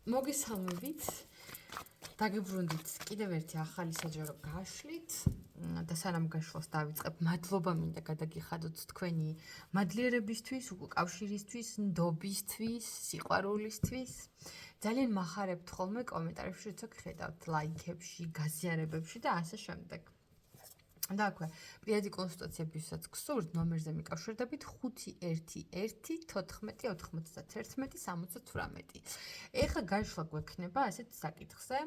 მოგესალმებით. დაგებრუნდით კიდევ ერთი ახალი საჯარო გაშლით და სანამ გაშლას დავიწყებ, მადლობა მინდა გადაგიხადოთ თქვენი მადლიერებისთვის, უკავშირისთვის, ნდობისთვის, სიყვარულისთვის. ძალიან მახარებთ ხოლმე კომენტარებში, როცა გხედავთ ლაიქებში, გაზიარებებში და ასე შემდეგ. და აქვე პირადი კონსულტაციებისაც გსურთ, ნომერზე მიკავშირდებით 511-14-91-68. ეხლა გაშლა გვექნება ასეთ საკითხზე,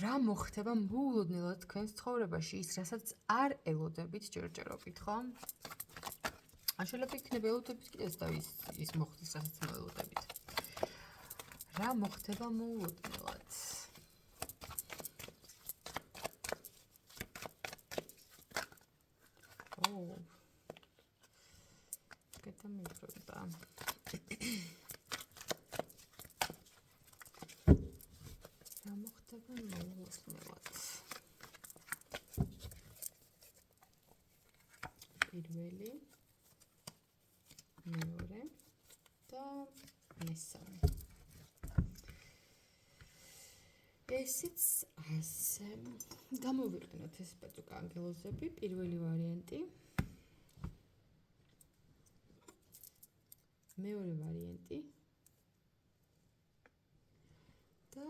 რა მოხდება მოულოდნელად თქვენს ცხოვრებაში, ის რასაც არ ელოდებით ჯერჯერობით, ხო? შეიძლება იქნება ელოდებით კიდეც და ის მოხდეს, რასაც მოელოდებით. რა მოხდება მოულოდნელად? გადამიბრუნდა. რა მოხდება მოულოდნელად? პირველი, მეორე და მესამე. ესეც ასე. გამოვიყენოთ ეს პაწუკა ანგელოზები, პირველი ვარიანტი. მეორე ვარიანტი და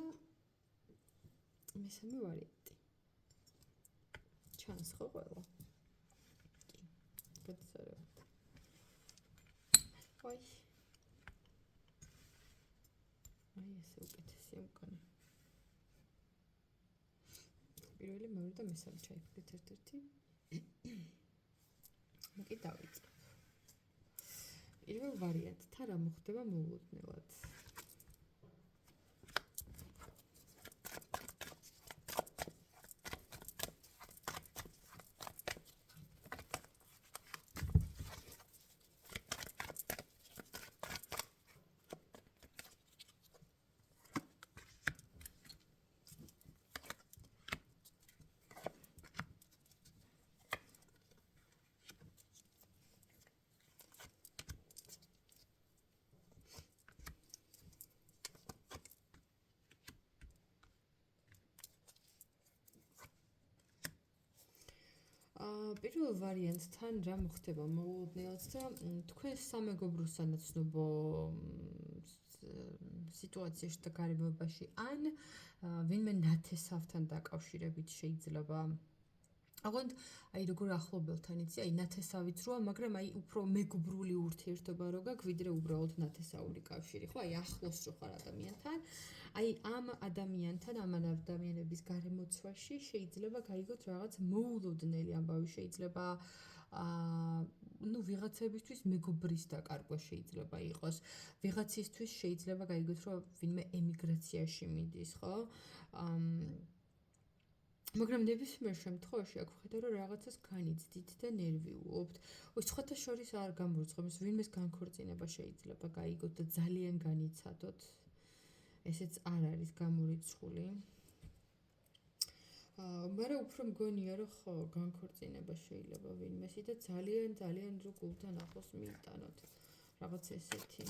მესამე ვარიანტი. ჩანს ხო ყველა? კი. გადასარევთ. აი. ესე უკეთესია მგონი. პირველი, მეორე და მესამე ჩაიფიქრეთ ერთ-ერთი. მე დავიწყებ. პირველ ვარიანტთან რა მოხდება მოულოდნელად? პირველ ვარიანტთან რა მოხდება მოულოდნელად და თქვენს სამეგობრო სანაცნობო სიტუაციაში და გარემოებაში ან ვინმე ნათესავთან დაკავშირებით შეიძლება აღონდ აი როგორ ახლობელთან იცი აი ნათესავიც როა მაგრამ აი უფრო მეგობრული ურთიერთობა რო გაქვს ვიდრე უბრალოდ ნათესაური კავშირი ხო აი ახლოს რო ხარ ადამიანთან აი ამ ადამიანთან ამ ადამიანების გარემოცვაში შეიძლება გაიგოთ რაღაც მოულოდნელი ამბავი შეიძლება ну ვიღაცებისთვის მეგობრის დაკარგვა შეიძლება იყოს ვიღაცისთვის შეიძლება გაიგოთ რომ ვინმე ემიგრაციაში მიდის ხო მაგრამ ნებისმიერ შემთხვევაში აქ ვხედავ რომ რაღაცას განიცდით და ნერვიულობთ. ой, სხვათა შორის არ გამორიცხავს, ვინმეს განქორწინება შეიძლება გაიგოთ და ძალიან განიცადოთ. ესეც არ არის გამორიცხული. მაგრამ უფრო მგონია რომ ხო, განქორწინება შეიძლება ვინმესი და ძალიან რო გულთან ახლოს მიიტანოთ. რაღაც ესეთი.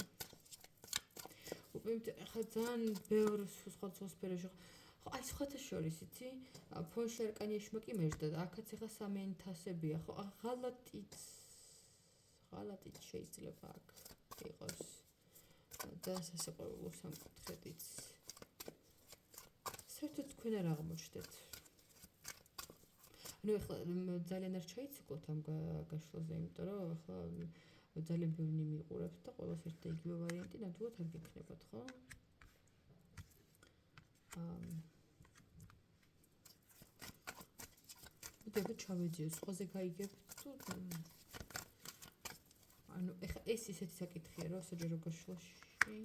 უბრალოდ ხა ძალიან ბევრ სხვა სფეროში ხო აი სხვათა შორის იცი ფონში არკანიაში მოკიმეჟდა და აქაც ეხა სამენთასებია ხო ღალატიც შეიძლება აქ იყოს და სასიყვარულო სამკუთხედიც საერთოდ თქვენ არ აღმოჩნდეთ ну ეხლა ძალიან არ ჩაიციკლოთ ამ გაშლაზე იმიტომ რომ ეხლა ძალიან ბევრი მიყურებთ და ყველას ერთ და იგივე ვარიანტი ნამდვილად არ გექნებათ ხო დება ჩავეძიო სხვაზე გაიგებ თუ ანუ ეხა ეს ისეთი საკითხია რომ საჯარო გაშლაში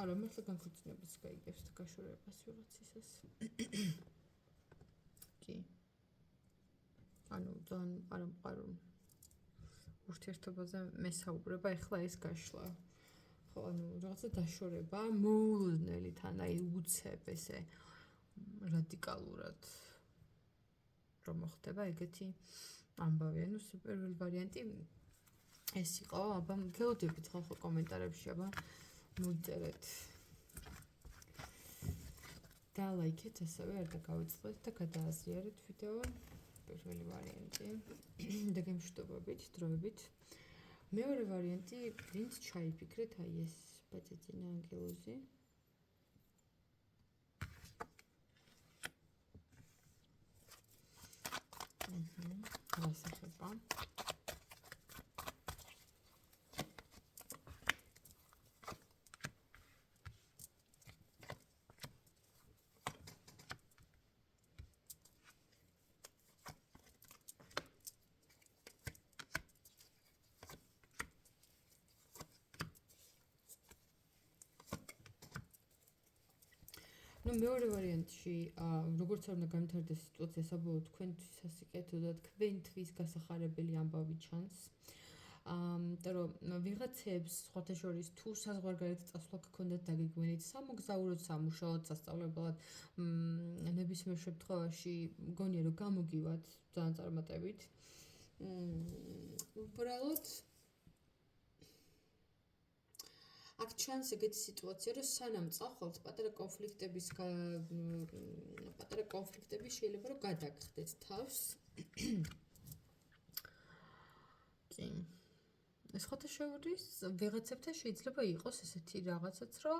არა მართლა განქორწინებას გაიგებს და გაშორებას ვიღაცისას კი ანუ ძალიან არამყარო ურთიერთობაზე მესაუბრება ეხლა ეს გაშლა ხო ანუ რაღაცა დაშორება მოულოდნელი თან აი უცებ ესე რადიკალურად რომ მოხდება ეგეთი ამბავი ანუ სუპერველი ვარიანტი ეს იყო, აბა გელოდებით ხალხო კომენტარებში, აბა მოიწერეთ. და ლაიქეთ ასევე არ დაგავიწყდეთ და გადააზიარეთ ვიდეო. პირველი ვარიანტი და გემშვიდობებით, დროებით. მეორე ვარიანტი, ვინც ჩაიფიქრეთ, აი ეს ბაძეძინა ანგელოზი. ეს ახება. ну მეორე ვარიანტში როგორც არ უნდა განვითარდეს სიტუაცია საბოლოოდ თქვენთვის ასიკეთო და თქვენთვის გასახარებელი ამბავი ჩანს იმიტომ რომ ვიღაცებს სხვათა შორის თუ საზღვარგარეთ წასვლა გქონდათ დაგეგმილით სამოგზაუროდ სამუშაოდ სასწავლებლად ნებისმიერ შემთხვევაში მგონია რომ გამოგივათ ძალიან წარმატებით უბრალოდ აქ ჩანს ეგეთი სიტუაცია, რომ სანამ წახვალთ პატარა კონფლიქტები შეიძლება რომ გადაგხდეთ თავს. კი. სხვათა შორის ვიღაცებთან შეიძლება იყოს ესეთი რაღაცაც, რომ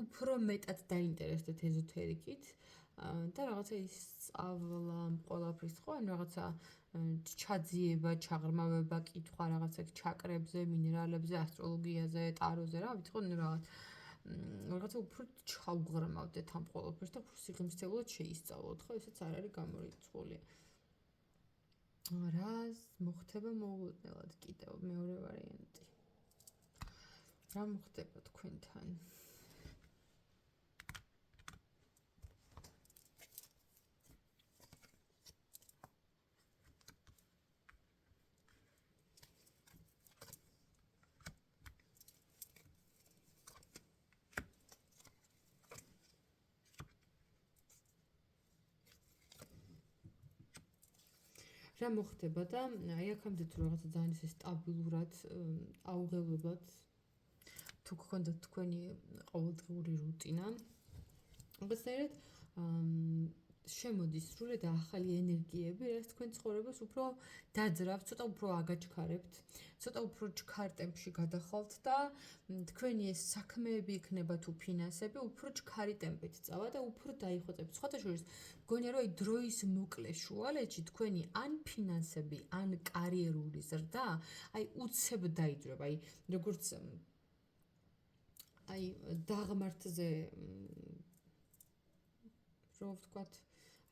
უფრო მეტად დაინტერესდეთ ეზოთერიკით და რაღაცა ის სწავლა ყველაფრის ხო, ან რაღაცა ჩაძიება, ჩაღრმავება, კითხვა რაღაცა ჩაკრებზე, მინერალებზე, ასტროლოგიაზე, ტაროზე, რა ვიცი, ხო, რაღაცა უფრო ჩავღრმავდეთ ამ ყველაფერს და უფრო სიღრმისეულად შეისწავლოთ, ხო, ესეც არ არის გამორიცხული. რას მოხდება მოულოდნელად კიდევ მეორე ვარიანტი. რა მოხდება თქვენთან? რა მოხდება და აი აქამდე თუ რაღაცა ძალიან ისე სტაბილურად აუღელებლად თუ გქონდათ თქვენი ყოველდღიური რუტინა უბრალოდ შემოდის სრულად ახალი ენერგიები რაც თქვენ ცხოვრებას უფრო დაძრავთ, ცოტა უფრო აგაჩქარებთ, ცოტა უფრო ჩქარ ტემპში გადახვალთ და თქვენი ეს საქმეები იქნება თუ ფინანსები უფრო ჩქარი ტემპით წავა და უფრო დაიხვეწებთ. სხვათა შორის მგონია რომ აი დროის მოკლე შუალედში თქვენი ან ფინანსები, ან კარიერული ზრდა, აი უცებ დაიძრება. აი როგორც აი დაღმართზე რო ვთქვათ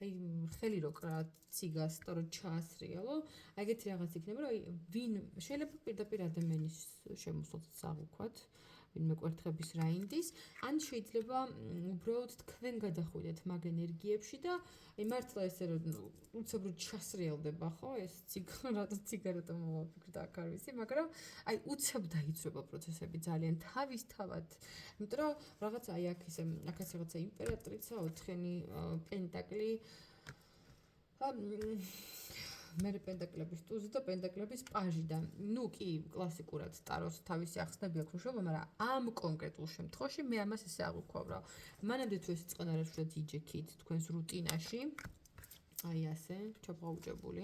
აი ხელი რო კრა ციგას და ჩაასრიალო, აი ეგეთი რაღაც იქნება, რომ აი ვინ შეიძლება პირდაპირ ადამიანის შემოსვლაც აღუქვათ, ვინმე კვერთხების რაინდის, ან შეიძლება უბრალოდ თქვენ გადახვიდეთ მაგ ენერგიებში და აი მართლა ესე რომ უცებრად ჩასრიალდება, ხო, ეს ციგარეტა მოვაფიქრდა აქ არ ვიცი, მაგრამ აი უცებ დაიძრება პროცესები ძალიან თავისთავად. იმიტომ რომ რაღაცა აი აქ ისე რაღაცა იმპერატრიცა, ოთხენი პენტაკლი მერე პენტაკლების ტუზი და პენტაკლების პაჟი და ნუ კი კლასიკურად ტაროს თავისი ახსნები აქვს უშვება, მაგრამ ამ კონკრეტულ შემთხვევაში მე ამას ესე აღვქვავ, რომ მანამდე თუ ეს წყნა არ შეგვიძლია იჯექით თქვენს რუტინაში, აი ასე, ჩაფაუჭებული,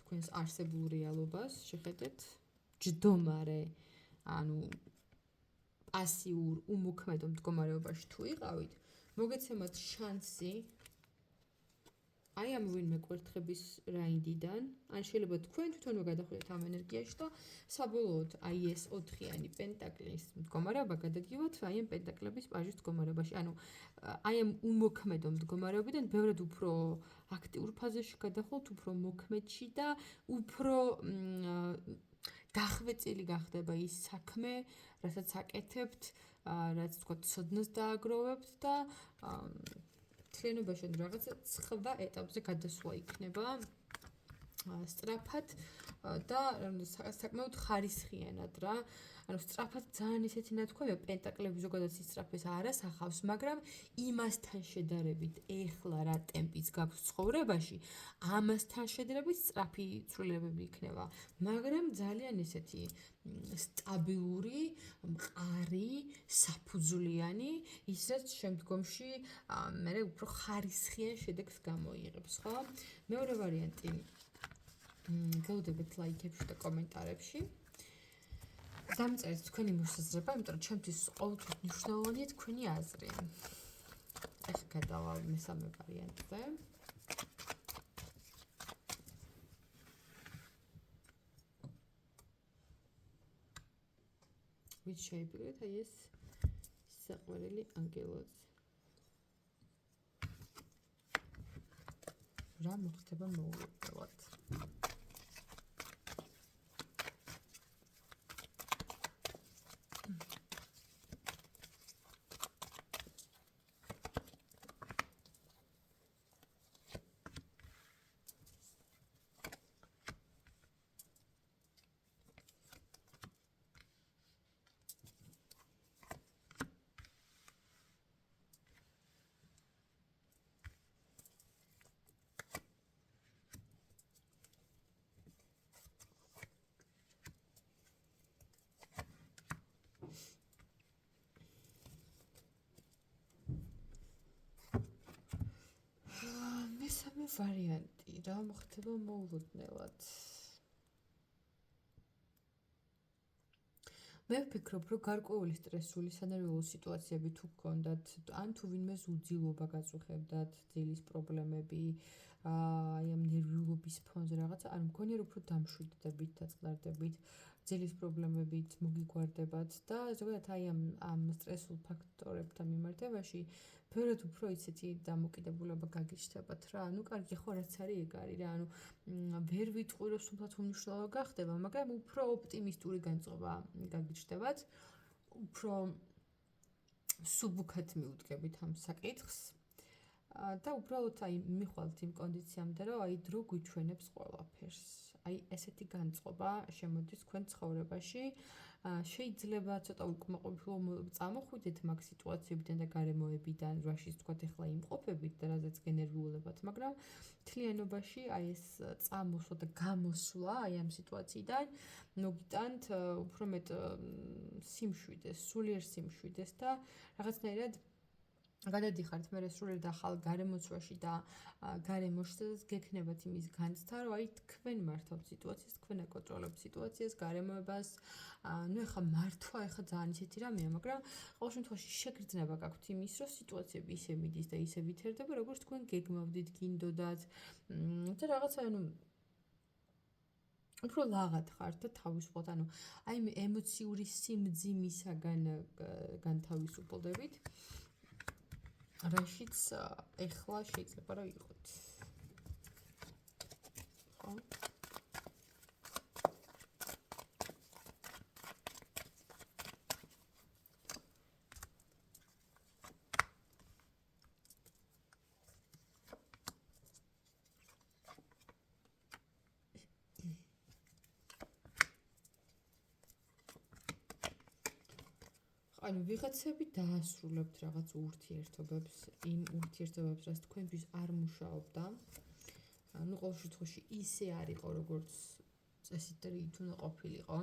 თქვენს არსებულ რეალობას შეხედეთ, ჯდომარე, ანუ პასიურ, უმოქმედო მდგომარეობაში თუ იყავით, მოგეცემათ შანსი აი ამ ვინმე კვერთხების რაინდიდან, ან შეიძლება თქვენ თვითონვე გადახვიდეთ ამ ენერგიაში და საბოლოოდ აი ეს ოთხიანი პენტაკლის მდგომარეობა გადაგივათ აი ამ პენტაკლების პაჟის მდგომარეობაში. ანუ აი ამ უმოქმედო მდგომარეობიდან ბევრად უფრო აქტიურ ფაზაში გადახვალთ, უფრო მოქმედში და უფრო დახვეწილი გახდება ის საქმე, რასაც აკეთებთ, რაც თქვა ცოდნას დააგროვებთ და თლიანობაში რაღაცა სხვა ეტაპზე გადასვლა იქნება სწრაფად და საკმაოდ ხარისხიანად რა. ანუ სწრაფად ძალიან ისეთი ნათქვამია, პენტაკლები ზოგადად სისწრაფეს არ ასახავს, მაგრამ იმასთან შედარებით ეხლა რა ტემპიც გაქვს ცხოვრებაში, ამასთან შედარებით სწრაფი ცვლილებები იქნება, მაგრამ ძალიან ესეთი სტაბილური, მყარი, საფუძვლიანი, ის რაც შემდგომში მე უფრო ხარისხიან შედეგს გამოიღებს, ხო? მეორე ვარიანტი გელოდებით ლაიქებში და კომენტარებში. დამწერეთ თქვენი მოსაზრება, იმიტომ რომ ჩემთვის ყოველთვის მნიშვნელოვანია თქვენი აზრი. ეხლა გადავალ მესამე ვარიანტზე. ვით შეიპირეთ აი ეს საყვარელი ანგელოზი. რა მოხდება მოულოდნელად? მესამე ვარიანტი, რა მოხდება მოულოდნელად? მე ვფიქრობ, რომ გარკვეული სტრესული სანერვიულო სიტუაციები თუ გქონდათ, ან თუ ვინმეს უძილობა გაწუხებდათ, ძილის პრობლემები, აი ამ ნერვიულობის ფონზე რაღაცა, არ მგონია რომ უფრო დამშვიდდებით და წყდარდებით, ძილის პრობლემებით მოგიგვარდებათ და ზოგადად აი ამ სტრესულ ფაქტორებთან მიმართებაში ბევრად უფრო ისეთი დამოკიდებულება გაგიჩნდებათ რა. ანუ კარგი ხო რაც არის ეგ არის რა. ანუ ვერ ვიტყვი რომ სულაც უმნიშვნელო გახდება, მაგრამ უფრო ოპტიმისტური განწყობა გაგიჩნდებათ. უფრო სუბუქად მიუდგებით ამ საკითხს. და უბრალოდ აი მიხვალთ იმ კონდიციამდე, რომ აი დრო გვიჩვენებს ყველაფერს. აი ესეთი განწყობა შემოდის თქვენ ცხოვრებაში. შეიძლება ცოტა უკმაყოფილო წამოხვიდეთ მაგ სიტუაციებიდან და გარემოებიდან, რაშიც თქვათ ახლა იმყოფებით და რაზეც გენერვიულებათ, მაგრამ მთლიანობაში აი ეს წამოსვლა და გამოსვლა აი ამ სიტუაციიდან მოგიტანთ უფრო მეტ სიმშვიდეს, სულიერ სიმშვიდეს და რაღაცნაირად გადადიხართ მე სრულიად ახალ გარემოცვაში და გარემოშს გექნებათ იმის განცდა, რომ აი თქვენ მართავთ სიტუაციას, თქვენ აკონტროლებთ სიტუაციას, გარემოებას. ნუ ეხა მართვა ეხა ძალიან ისეთი რამეა, მაგრამ ყოველ შემთხვევაში შეგრძნება გაქვთ იმის, რომ სიტუაციები ისე მიდის და ისე ვითარდება, როგორც თქვენ გეგმავდით, გინდოდათ. და რაღაცა ანუ უფრო ლაღად ხართ და თავისუფლად, ანუ აი ემოციური სიმძიმისაგან განთავისუფლდებით. რაშიც ეხლა შეიძლება რომ იყოთ. ხო? ანუ ვიღაცები დაასრულებთ რაღაც ურთიერთობებს, იმ ურთიერთობებს, რაც თქვენთვის არ მუშაობდა. ანუ ყოველ შემთხვევაში ისე არ იყო, როგორც წესით უნდა ყოფილიყო.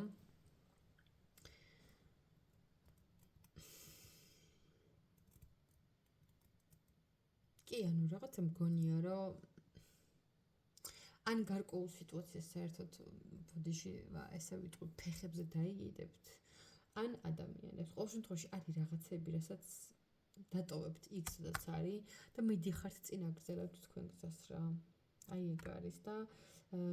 კი, ანუ რაღაცა მგონია, რომ ან გარკვეულ სიტუაციას საერთოდ ბოდიში ესე ვიტყვი ფეხებზე დაიგიდებთ. ან ადამიანებს. ყოველ შემთხვევაში არის რაღაცები, რასაც დატოვებთ X-დაც არის და მიდიხართ წინ აგრძელებთ თქვენ გზას რა. აი ეგ არის და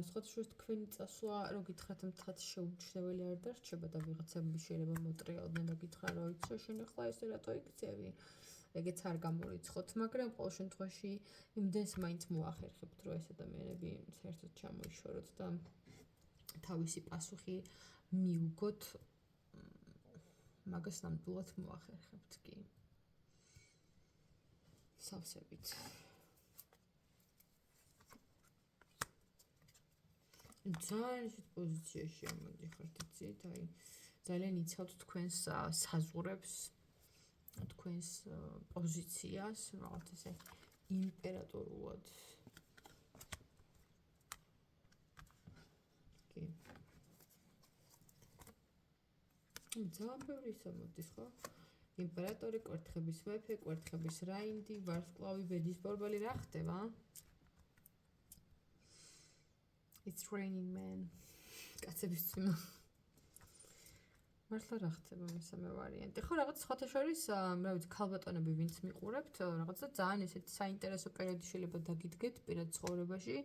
სხვათა შორის თქვენი წასვლა, რო გითხრათ, მთლად შეუმჩნეველი არ დარჩება და ვიღაცები შეიძლება მოტრიალდნენ და გითხრან, რომ იცი შენ ახლა ესე რატო იქცევი? ეგეც არ გამორიცხოთ, მაგრამ ყოველ შემთხვევაში იმდენს მაინც მოახერხებთ, რომ ეს ადამიანები საერთოდ ჩამოიშოროთ და თავისი პასუხი მიუგოთ. მაგას ნამდვილად მოახერხებთ კი. სავსებით. ძალიან ისეთ პოზიციაში ამოდიხართ, იცით, აი ძალიან იცავთ თქვენს საზღურებს, თქვენს პოზიციას, რაღაც ესე იმპერატორულად. კი. ძალიან ბევრი ისა მოდის, ხო? იმპერატორი, კვერთხების მეფე, კვერთხების რაინდი, ვარსკვლავი, ბედის ბორბალი რა ხდება? It's raining man. კაცების წვიმა. მართლა რა ხდება მესამე ვარიანტი? ხო, რაღაც სხვათა შორის, რა ვიცი, ქალბატონები ვინც მიყურებთ, რაღაცა ძალიან ესეთი საინტერესო პერიოდი შეიძლება დაგიდგეთ პირად ცხოვრებაში.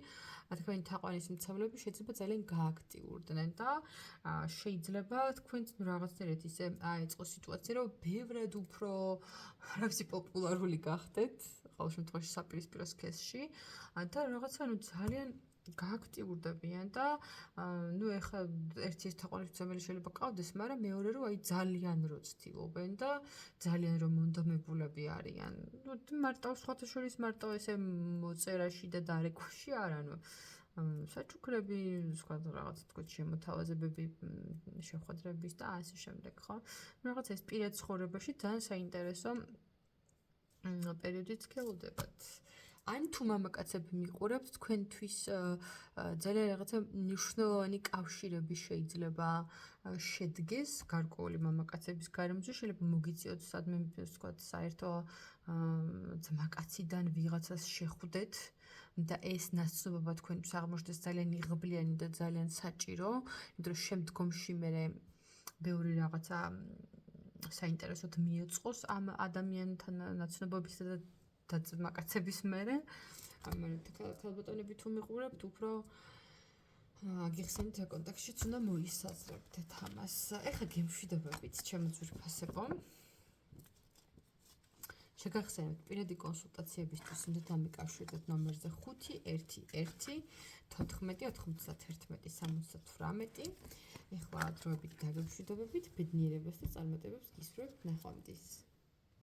თქვენი თაყვანის მცავლები შეიძლება ძალიან გააქტიურდნენ და შეიძლება თქვენც რაღაცნაირად ისე აეწყო სიტუაცია, რომ ბევრად უფრო, რა ვიცი, პოპულარული გახდეთ, ყოველ შემთხვევაში საპირისპირო სქესში და რაღაცა ძალიან გააქტიურდებიან და ნუ ეხლა ერთი თაყვანის მცემელი შეიძლება ყავდეს, მაგრამ მეორე რომ აი ძალიან რო ცდილობენ და ძალიან რომ მონდომებულები არიან. ნუ მარტო სხვათა შორის მარტო ესე მოწერაში და დარეკვაში არ ანუ საჩუქრები, სხვა რაღაც თქო შემოთავაზებები, შეხვედრების და ასე შემდეგ, ხო? რაღაც ეს პირად ცხოვრებაში ძალიან საინტერესო პერიოდიც გელოდებათ. ან თუ მამაკაცები მიყურებთ, თქვენთვის ძალიან რაღაცა მნიშვნელოვანი კავშირები შეიძლება შედგეს გარკვეული მამაკაცების გარემოზე, შეიძლება მოგიწიოთ სადმე ვთქვა საერთო ძმაკაციდან ვიღაცას შეხვდეთ და ეს ნაცნობობა თქვენთვის აღმოჩნდეს ძალიან იღბლიანი და ძალიან საჭირო, იმიტომ რომ შემდგომში მე ბევრი რაღაცა საინტერესოდ მიეწყოს ამ ადამიანთან ნაცნობობისა და ძმაკაცების მერე. ქალბატონები თუ მიყურებთ, უფრო გიხსენით კონტაქტშიც უნდა მოისაზრებდეთ ამას. ეხლა გემშვიდობებით, ჩემო ძვირფასებო. შეგახსენებთ, პირადი კონსულტაციებისთვის უნდა დამიკავშირდეთ ნომერზე 511 14 91 78. ეხლა დროებით დაგემშვიდობებით, ბედნიერებას და წარმატებებს გისურვებთ ნახვამდის.